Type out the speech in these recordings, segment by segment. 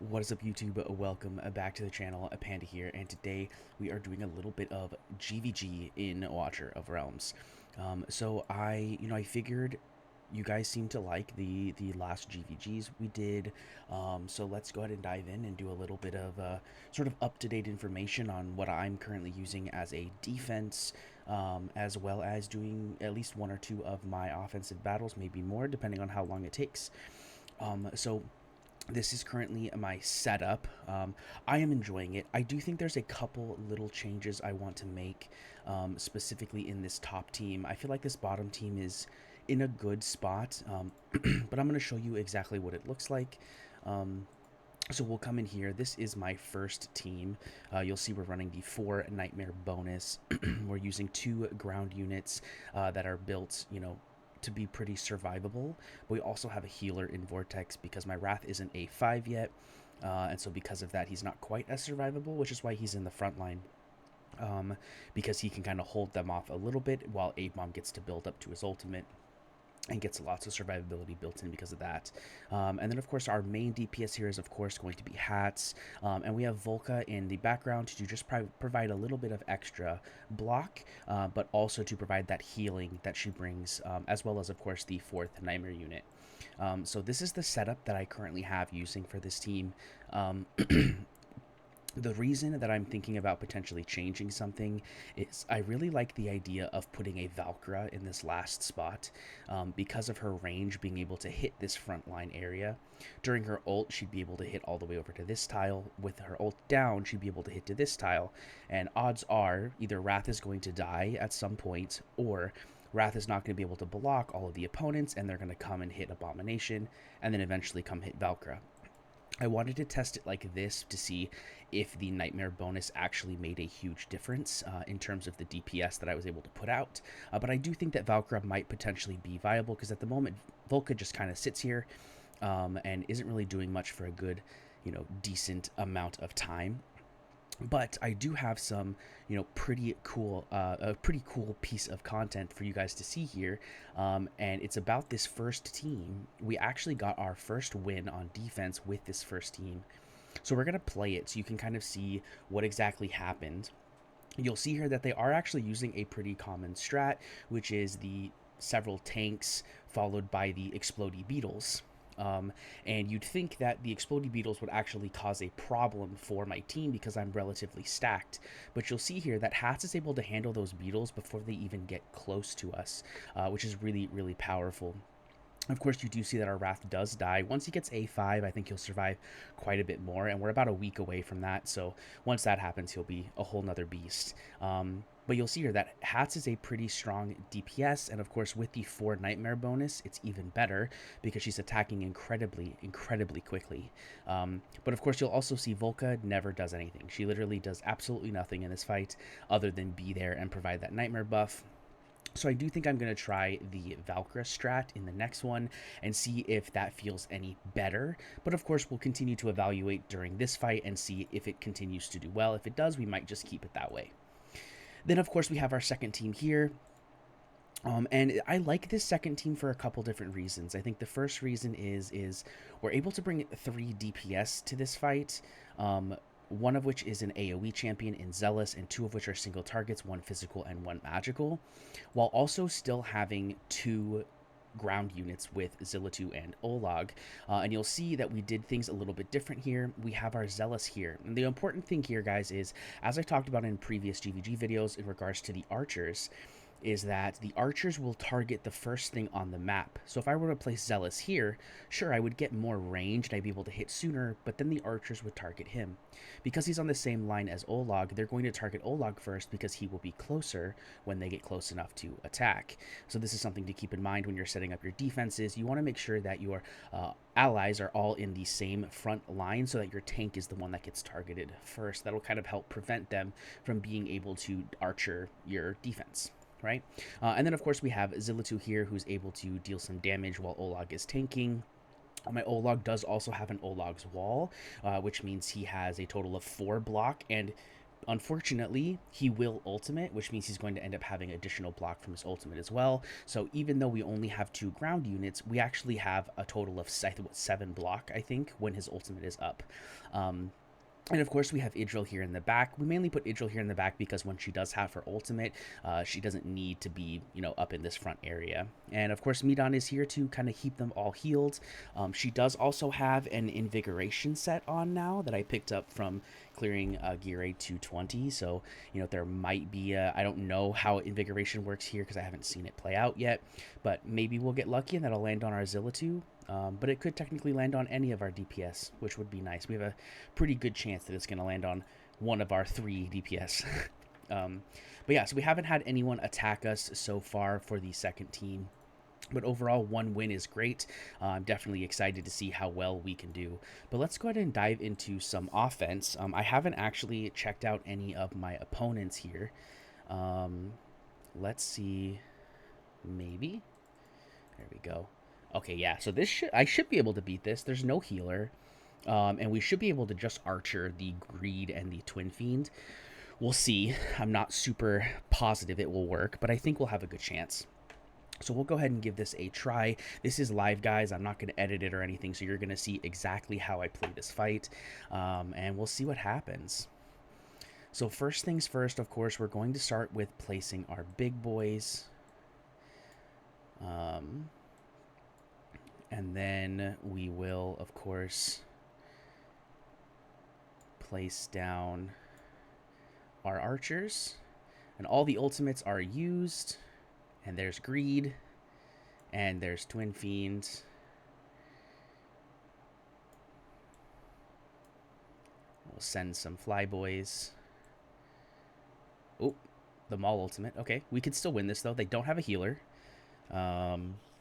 What is up, YouTube? Welcome back to the channel. Panda here, and today we are doing a little bit of GVG in Watcher of Realms. I figured you guys seem to like the last GVGs we did, so let's go ahead and dive in and do a little bit of sort of up-to-date information on what I'm currently using as a defense, as well as doing at least one or two of my offensive battles, maybe more, depending on how long it takes. So this is currently my setup. I am enjoying it. I do think there's a couple little changes I want to make, specifically in this top team. I feel like this bottom team is in a good spot, but I'm going to show you exactly what it looks like. So we'll come in here. This is my first team. You'll see we're running the 4 Nightmare bonus. We're using 2 ground units that are built, to be pretty survivable. But we also have a healer in Vortex because my Wrath isn't A5 yet. And so because of that, he's not quite as survivable, which is why he's in the front line. Because he can kind of hold them off a little bit while A-Bomb gets to build up to his ultimate and gets lots of survivability built in because of that. And then, of course, our main DPS here is, of course, going to be Hats. And we have Volca in the background to just provide a little bit of extra block, but also to provide that healing that she brings, as well as, of course, the 4th Nightmare unit. So this is the setup that I currently have using for this team. The reason that I'm thinking about potentially changing something is I really like the idea of putting a Valkyra in this last spot, because of her range being able to hit this front line area. During her ult, she'd be able to hit all the way over to this tile. With her ult down, she'd be able to hit to this tile. And odds are either Wrath is going to die at some point, or Wrath is not going to be able to block all of the opponents, and they're going to come and hit Abomination, and then eventually come hit Valkyra. I wanted to test it like this to see if the Nightmare bonus actually made a huge difference in terms of the DPS that I was able to put out. But I do think that Valkyra might potentially be viable because at the moment, Volca just kind of sits here and isn't really doing much for a good, decent amount of time. But I do have some, pretty cool, a pretty cool piece of content for you guys to see here, and it's about this first team. We actually got our first win on defense with this first team, so we're gonna play it so you can kind of see what exactly happened. You'll see here that they are actually using a pretty common strat, which is the several tanks followed by the explodey beetles. And you'd think that the explodey beetles would actually cause a problem for my team because I'm relatively stacked. But you'll see here that Hats is able to handle those beetles before they even get close to us, which is really, really powerful. Of course, you do see that our Wrath does die. Once he gets A5, I think he'll survive quite a bit more, and we're about a week away from that, so once that happens, he'll be a whole nother beast. But you'll see here that Hats is a pretty strong DPS, and of course, with the 4 Nightmare bonus, it's even better, because she's attacking incredibly, incredibly quickly. But of course, you'll also see Volca never does anything. She literally does absolutely nothing in this fight, other than be there and provide that Nightmare buff. So I do think I'm going to try the Valkyra strat in the next one and see if that feels any better. But of course, we'll continue to evaluate during this fight and see if it continues to do well. If it does, we might just keep it that way. Then, of course, we have our second team here. And I like this second team for a couple different reasons. I think the first reason is we're able to bring 3 DPS to this fight. One of which is an AoE champion in Zealous, and 2 of which are single targets, 1 physical and 1 magical, while also still having 2 ground units with Zillitu and Olag. And you'll see that we did things a little bit different here. We have our Zealous here. And the important thing here, guys, is, as I talked about in previous GVG videos in regards to the archers, is that the archers will target the first thing on the map. So if I were to place Zealous here, sure, I would get more range and I'd be able to hit sooner, but then the archers would target him. Because he's on the same line as Olag, they're going to target Olag first because he will be closer when they get close enough to attack. So this is something to keep in mind when you're setting up your defenses. You want to make sure that your allies are all in the same front line so that your tank is the one that gets targeted first. That'll kind of help prevent them from being able to archer your defense. Right? And then, of course, we have Zillitu here, who's able to deal some damage while Olag is tanking. My Olag does also have an Olag's Wall, which means he has a total of 4 block, and Unfortunately, he will ultimate, which means he's going to end up having additional block from his ultimate as well. So even though we only have 2 ground units, we actually have a total of 7 block, I think, when his ultimate is up. Um, and of course, we have Idril here in the back. We mainly put Idril here in the back because when she does have her ultimate, she doesn't need to be, up in this front area. And of course, Midon is here to kind of keep them all healed. She does also have an Invigoration set on now that I picked up from clearing Gear A 220. So, there might be I don't know how Invigoration works here because I haven't seen it play out yet. But maybe we'll get lucky and that'll land on our Zilla2. But it could technically land on any of our DPS, which would be nice. We have a pretty good chance that it's going to land on one of our 3 DPS. But yeah, so we haven't had anyone attack us so far for the second team. But overall, 1 win is great. I'm definitely excited to see how well we can do. But let's go ahead and dive into some offense. I haven't actually checked out any of my opponents here. Let's see. Maybe. There we go. Okay, yeah, so I should be able to beat this. There's no healer, and we should be able to just archer the Greed and the Twin Fiend. We'll see. I'm not super positive it will work, but I think we'll have a good chance. So we'll go ahead and give this a try. This is live, guys. I'm not going to edit it or anything, so you're going to see exactly how I play this fight, and we'll see what happens. So first things first, of course, we're going to start with placing our big boys. And then we will, of course, place down our archers. And all the ultimates are used. And there's Greed. And there's Twin Fiends. We'll send some Flyboys. Oh, the Maul ultimate. Okay, we could still win this, though. They don't have a healer.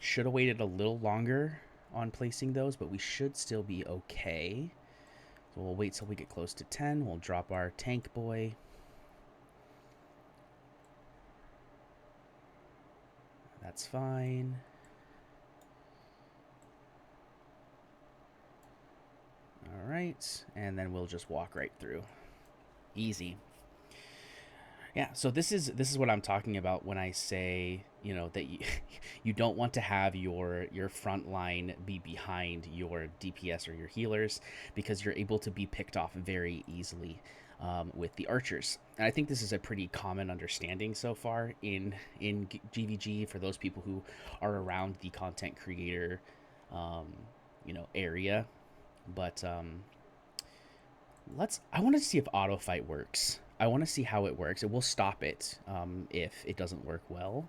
Should have waited a little longer on placing those, but we should still be okay. So we'll wait till we get close to 10. We'll drop our tank boy. That's fine. All right, and then we'll just walk right through. Easy. Yeah, so this is what I'm talking about when I say, that you don't want to have your front line be behind your DPS or your healers, because you're able to be picked off very easily with the archers. And I think this is a pretty common understanding so far in GVG for those people who are around the content creator area. But I want to see if auto fight works. I want to see how it works. It will stop it if it doesn't work well.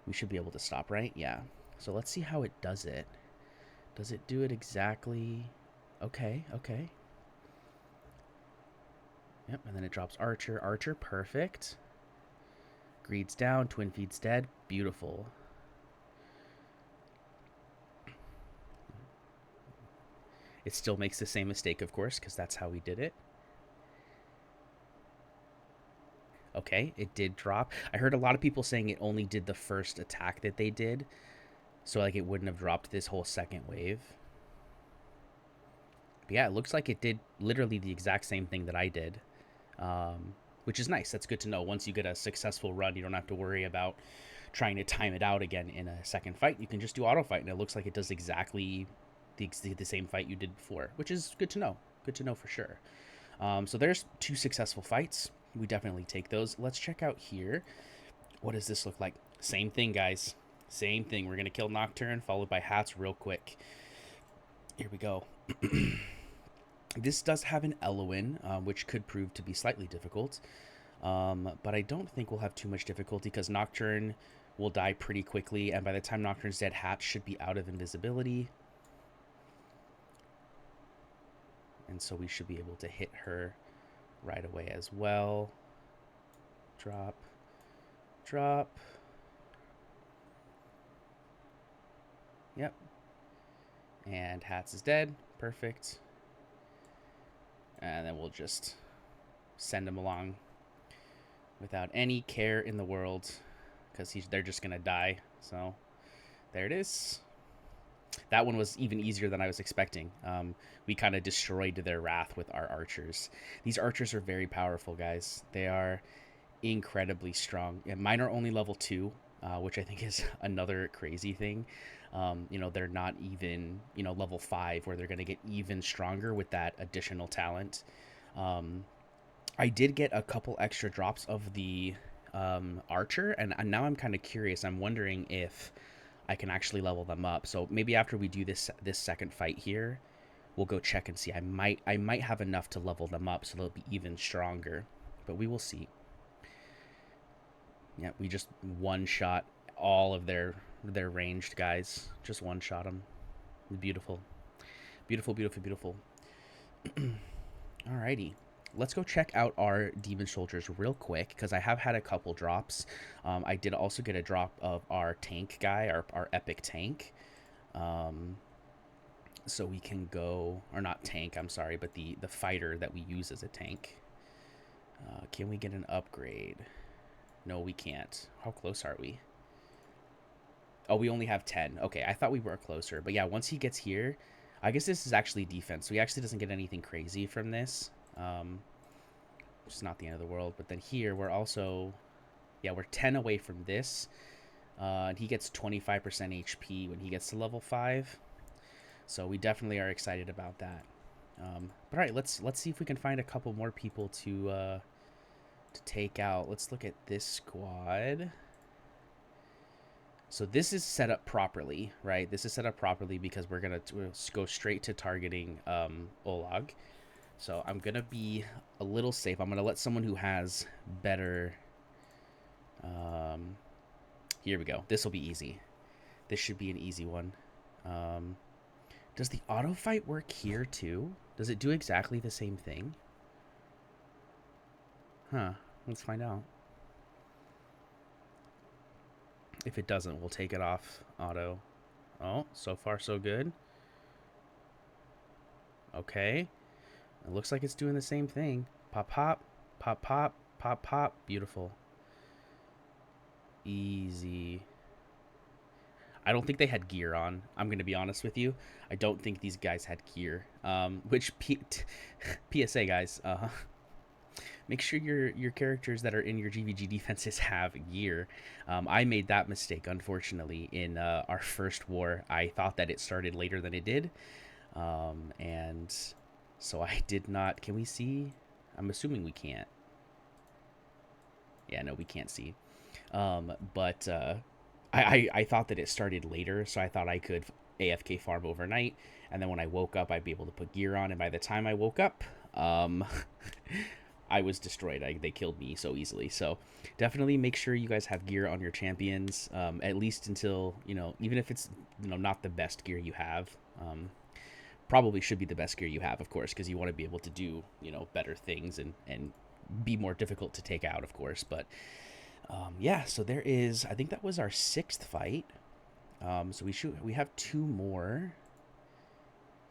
We should be able to stop, right? Yeah. So let's see how it does it. Does it do it exactly? Okay, okay. Yep, and then it drops Archer. Archer, perfect. Greed's down, Twin Feed's dead. Beautiful. It still makes the same mistake, of course, because that's how we did it. Okay, it did drop. I heard a lot of people saying it only did the first attack that they did. So, like, it wouldn't have dropped this whole second wave. But yeah, it looks like it did literally the exact same thing that I did. Which is nice. That's good to know. Once you get a successful run, you don't have to worry about trying to time it out again in a second fight. You can just do auto fight, and it looks like it does exactly the same fight you did before, which is good to know. Good to know for sure. So there's 2 successful fights. We definitely take those. Let's check out here. What does this look like? Same thing, guys. Same thing. We're going to kill Nocturne, followed by Hats real quick. Here we go. This does have an Eloin, which could prove to be slightly difficult. But I don't think we'll have too much difficulty because Nocturne will die pretty quickly. And by the time Nocturne's dead, Hats should be out of invisibility. And so we should be able to hit her right away as well. Drop. Drop. Yep. And Hats is dead. Perfect. And then we'll just send him along without any care in the world because they're just going to die. So there it is. That one was even easier than I was expecting. We kind of destroyed their wrath with our archers. These archers are very powerful, guys. They are incredibly strong. Yeah, mine are only level 2, which I think is another crazy thing. They're not even, level 5 where they're going to get even stronger with that additional talent. Um, I did get a couple extra drops of the archer, and now I'm kind of curious. I'm wondering if I can actually level them up. So maybe after we do this second fight here, we'll go check and see. I might have enough to level them up so they'll be even stronger, but we will see. Yeah, we just one shot all of their ranged guys. Just one shot them. Beautiful, beautiful, beautiful, beautiful. Alrighty. Let's go check out our demon soldiers real quick because I have had a couple drops. I did also get a drop of our tank guy, our epic tank. So we can go, or not tank, I'm sorry, but the fighter that we use as a tank. Can we get an upgrade? No, we can't. How close are we? Oh, we only have 10. Okay, I thought we were closer. But yeah, once he gets here, I guess this is actually defense. So he actually doesn't get anything crazy from this. Which is not the end of the world. But then here, we're also... Yeah, we're 10 away from this. And he gets 25% HP when he gets to level 5. So we definitely are excited about that. But all right, let's see if we can find a couple more people to take out. Let's look at this squad. So this is set up properly, right? This is set up properly because we're going to go straight to targeting Olag. So I'm going to be a little safe. I'm going to let someone who has better... here we go. This will be easy. This should be an easy one. Does the auto fight work here too? Does it do exactly the same thing? Huh. Let's find out. If it doesn't, we'll take it off auto. Oh, so far so good. Okay. It looks like it's doing the same thing. Pop, pop, pop, pop, pop, pop. Beautiful. Easy. I don't think they had gear on. I'm going to be honest with you. I don't think these guys had gear. Which PSA, guys. Make sure your characters that are in your GVG defenses have gear. I made that mistake, unfortunately, in our first war. I thought that it started later than it did. And so I did not... Can we see? I'm assuming we can't. Yeah, no, we can't see. But I thought that it started later, so I thought I could AFK farm overnight. And then when I woke up, I'd be able to put gear on. And by the time I woke up... I was destroyed. They killed me so easily. So definitely make sure you guys have gear on your champions, at least until, even if it's, not the best gear you have. Probably should be the best gear you have, of course, because you want to be able to do, better things and be more difficult to take out, of course. But yeah, so there is, I think that was our 6th fight. So we have 2 more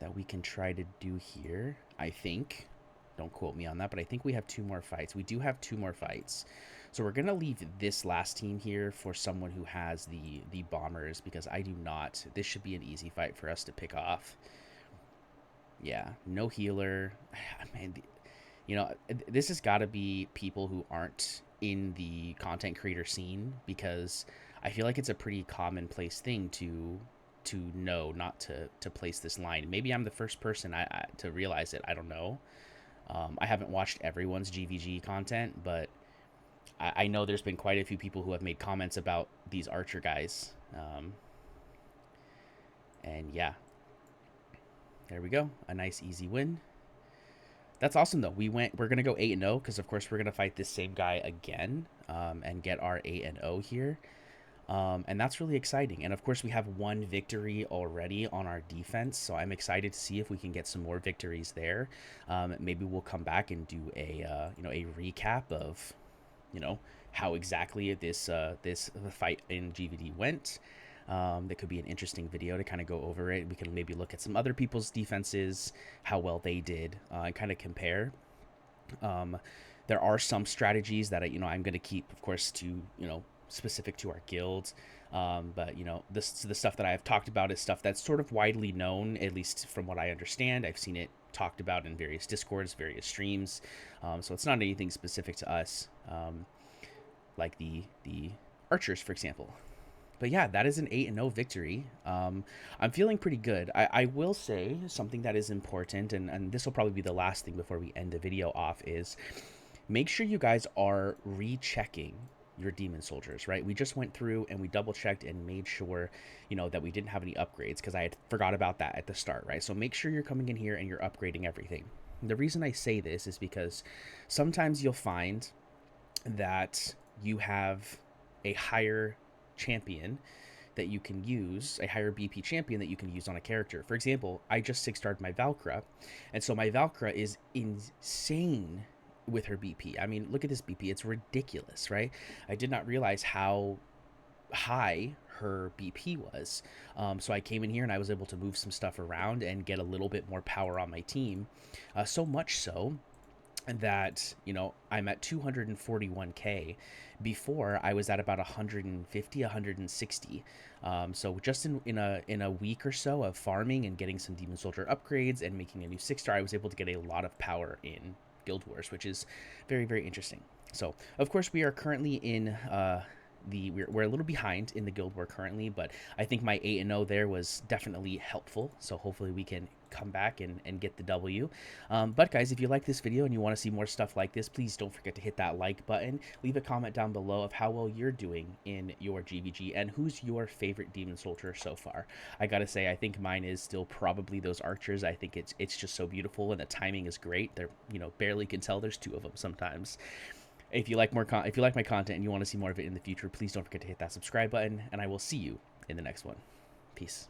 that we can try to do here, I think. Don't quote me on that, but I think we have 2 more fights. We do have 2 more fights. So we're going to leave this last team here for someone who has the bombers, because I do not. This should be an easy fight for us to pick off. Yeah, no healer. Man, this has got to be people who aren't in the content creator scene, because I feel like it's a pretty commonplace thing to know not to place this line. Maybe I'm the first person to realize it. I don't know. I haven't watched everyone's GVG content, but I know there's been quite a few people who have made comments about these archer guys. And yeah, there we go. A nice easy win. That's awesome though. We're going to go 8-0 because of course we're going to fight this same guy again, and get our 8-0 here. And that's really exciting. And of course we have 1 victory already on our defense, so I'm excited to see if we can get some more victories there. Maybe we'll come back and do a recap of how exactly this fight in GVD went. That could be an interesting video to kind of go over it. We can maybe look at some other people's defenses, how well they did, and kind of compare. There are some strategies that I'm going to keep, of course, to specific to our guilds. But you know, the stuff that I've talked about is stuff that's sort of widely known, at least from what I understand. I've seen it talked about in various discords, various streams. So it's not anything specific to us, like the archers, for example. But yeah, that is an 8-0 victory. I'm feeling pretty good. I will say something that is important, and this will probably be the last thing before we end the video off, is make sure you guys are rechecking your demon soldiers, right? We just went through and we double checked and made sure, you know, that we didn't have any upgrades, because I had forgot about that at the start, right? So make sure you're coming in here and you're upgrading everything. The reason I say this is because sometimes you'll find that you have a higher champion that you can use, a higher BP champion that you can use on a character. For example, I just 6-starred my Valkyra, and so my Valkyra is insane with her BP. I mean, look at this BP. It's ridiculous, right? I did not realize how high her BP was. So I came in here and I was able to move some stuff around and get a little bit more power on my team. So much so that, you know, I'm at 241k. Before I was at about 150, 160. So just in a week or so of farming and getting some demon soldier upgrades and making a new 6-star, I was able to get a lot of power in Guild Wars, which is very, very interesting. So of course we are currently in we're a little behind in the Guild War currently, but I think my 8-0 there was definitely helpful. So hopefully we can come back and get the W. But guys, if you like this video and you want to see more stuff like this, please don't forget to hit that like button. Leave a comment down below of how well you're doing in your GVG and who's your favorite demon soldier so far. I gotta say, I think mine is still probably those archers. I think it's just so beautiful and the timing is great. They're, you know, barely can tell there's two of them sometimes. If you like if you like my content and you want to see more of it in the future, please don't forget to hit that subscribe button, and I will see you in the next one. Peace.